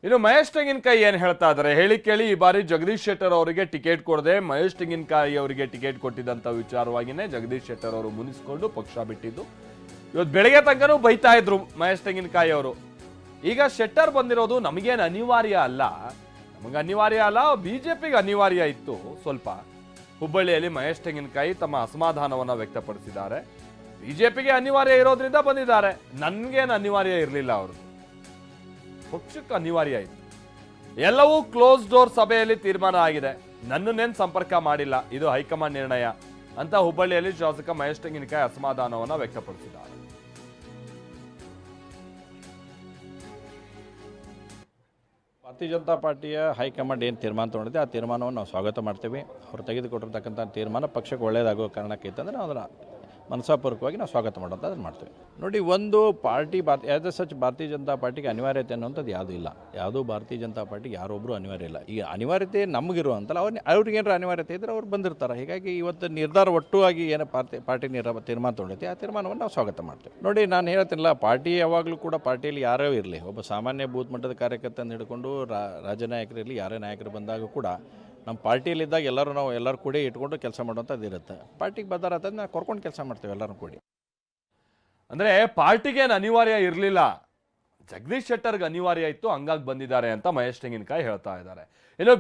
ಇನ್ನು ಮಹೇಶ್ ತೆಂಗಿನಕಾಯಿ ಏನು ಹೇಳ್ತಾ ಇದ್ದಾರೆ ಹೇಳಿ ಕೇಳಿ. ಈ ಬಾರಿ ಜಗದೀಶ್ ಶೆಟ್ಟರ್ ಅವರಿಗೆ ಟಿಕೆಟ್ ಕೊಡದೆ ಮಹೇಶ್ ತೆಂಗಿನಕಾಯಿ ಅವರಿಗೆ ಟಿಕೆಟ್ ಕೊಟ್ಟಿದ್ದಂತ ವಿಚಾರವಾಗಿನೇ ಜಗದೀಶ್ ಶೆಟ್ಟರ್ ಅವರು ಮುನಿಸ್ಕೊಂಡು ಪಕ್ಷ ಬಿಟ್ಟಿದ್ದು. ಇವತ್ತು ಬೆಳಗ್ಗೆ ತನಕನೂ ಬೈತಾ ಇದ್ರು ಮಹೇಶ್ ತೆಂಗಿನಕಾಯಿ ಅವರು. ಈಗ ಶೆಟ್ಟರ್ ಬಂದಿರೋದು ನಮಗೇನು ಅನಿವಾರ್ಯ ಅಲ್ಲ, ನಮಗೆ ಅನಿವಾರ್ಯ ಅಲ್ಲ, ಬಿಜೆಪಿಗೆ ಅನಿವಾರ್ಯ ಇತ್ತು ಸ್ವಲ್ಪ. ಹುಬ್ಬಳ್ಳಿಯಲ್ಲಿ ಮಹೇಶ್ ತೆಂಗಿನಕಾಯಿ ತಮ್ಮ ಅಸಮಾಧಾನವನ್ನ ವ್ಯಕ್ತಪಡಿಸಿದ್ದಾರೆ. ಬಿಜೆಪಿಗೆ ಅನಿವಾರ್ಯ ಇರೋದ್ರಿಂದ ಬಂದಿದ್ದಾರೆ, ನನ್ಗೇನು ಅನಿವಾರ್ಯ ಇರಲಿಲ್ಲ ಅವರು, ಪಕ್ಷಕ್ಕೆ ಅನಿವಾರ್ಯ ಇತ್ತು. ಎಲ್ಲವೂ ಕ್ಲೋಸ್ ಡೋರ್ ಸಭೆಯಲ್ಲಿ ತೀರ್ಮಾನ ಆಗಿದೆ, ನನ್ನನ್ನೇನು ಸಂಪರ್ಕ ಮಾಡಿಲ್ಲ, ಇದು ಹೈಕಮಾಂಡ್ ನಿರ್ಣಯ ಅಂತ ಹುಬ್ಬಳ್ಳಿಯಲ್ಲಿ ಶಾಸಕ ಮಹೇಶ್ ತೆಂಗಿನಕಾಯಿ ಅಸಮಾಧಾನವನ್ನ ವ್ಯಕ್ತಪಡಿಸಿದ್ದಾರೆ. ಭಾರತೀಯ ಜನತಾ ಪಾರ್ಟಿಯ ಹೈಕಮಾಂಡ್ ಏನು ತೀರ್ಮಾನ ತೊಗೊಂಡಿದೆ ಆ ತೀರ್ಮಾನವನ್ನು ನಾವು ಸ್ವಾಗತ ಮಾಡ್ತೀವಿ. ಅವರು ತೆಗೆದುಕೊಟ್ಟಿರ್ತಕ್ಕಂಥ ತೀರ್ಮಾನ ಪಕ್ಷಕ್ಕೆ ಒಳ್ಳೆಯದಾಗೋ ಕಾರಣಕ್ಕೆ ಇತ್ತಂದರೆ ನಾವು ಅದನ್ನು ಮನಸಾಪೂರ್ವಕವಾಗಿ ನಾವು ಸ್ವಾಗತ ಮಾಡೋಂಥದ್ದನ್ನು ಮಾಡ್ತೀವಿ. ನೋಡಿ, ಒಂದು ಪಾರ್ಟಿ ಆ್ಯಸ್ ಎ ಸಚ್ ಭಾರತೀಯ ಜನತಾ ಪಾರ್ಟಿಗೆ ಅನಿವಾರ್ಯತೆ ಅನ್ನೋಂಥದ್ದು ಯಾವುದೂ ಇಲ್ಲ. ಯಾವುದೂ ಭಾರತೀಯ ಜನತಾ ಪಾರ್ಟಿಗೆ ಯಾರೊಬ್ಬರು ಅನಿವಾರ್ಯ ಇಲ್ಲ. ಈಗ ಅನಿವಾರ್ಯತೆ ನಮಗಿರುವಂತಲ್ಲ, ಅವ್ರಿಗೇನಾರು ಅನಿವಾರ್ಯತೆ ಇದ್ದರೆ ಅವ್ರು ಬಂದಿರ್ತಾರೆ. ಹೀಗಾಗಿ ಇವತ್ತು ನಿರ್ಧಾರ ಒಟ್ಟುವಾಗಿ ಏನು ಪಾರ್ಟಿ ತೀರ್ಮಾನ ತೊಗೊಂಡೈತಿ ಆ ತೀರ್ಮಾನವನ್ನು ನಾವು ಸ್ವಾಗತ ಮಾಡ್ತೀವಿ. ನೋಡಿ, ನಾನು ಹೇಳ್ತೀನಿಲ್ಲ, ಪಾರ್ಟಿ ಯಾವಾಗಲೂ ಕೂಡ ಪಾರ್ಟಿಯಲ್ಲಿ ಯಾರೇ ಇರಲಿ, ಒಬ್ಬ ಸಾಮಾನ್ಯ ಬೂತ್ ಮಟ್ಟದ ಕಾರ್ಯಕರ್ತನ ಹಿಡ್ಕೊಂಡು ರಾಜ್ಯ ನಾಯಕರಿರಲಿ, ಯಾರೇ ನಾಯಕರು ಬಂದಾಗ ಕೂಡ ನಮ್ಮ ಪಾರ್ಟಿಯಲ್ಲಿದ್ದಾಗ ಎಲ್ಲರೂ ಕೂಡಿ ಇಟ್ಕೊಂಡು ಕೆಲಸ ಮಾಡುವಂಥದ್ದು ಇರುತ್ತೆ. ಪಾರ್ಟಿಗೆ ಬದ್ದಾರತ್ತ ನಾವು ಕರ್ಕೊಂಡು ಕೆಲಸ ಮಾಡ್ತೀವಿ ಎಲ್ಲರೂ ಕೂಡಿ. ಅಂದ್ರೆ ಪಾರ್ಟಿಗೇನು ಅನಿವಾರ್ಯ ಇರಲಿಲ್ಲ, ಜಗದೀಶ್ ಶೆಟ್ಟರ್ಗೆ ಅನಿವಾರ್ಯ ಇತ್ತು, ಹಂಗಾಗಿ ಬಂದಿದ್ದಾರೆ ಅಂತ ಮಹೇಶ್ ತೆಂಗಿನಕಾಯಿ ಹೇಳ್ತಾ ಇದ್ದಾರೆ. ಇನ್ನು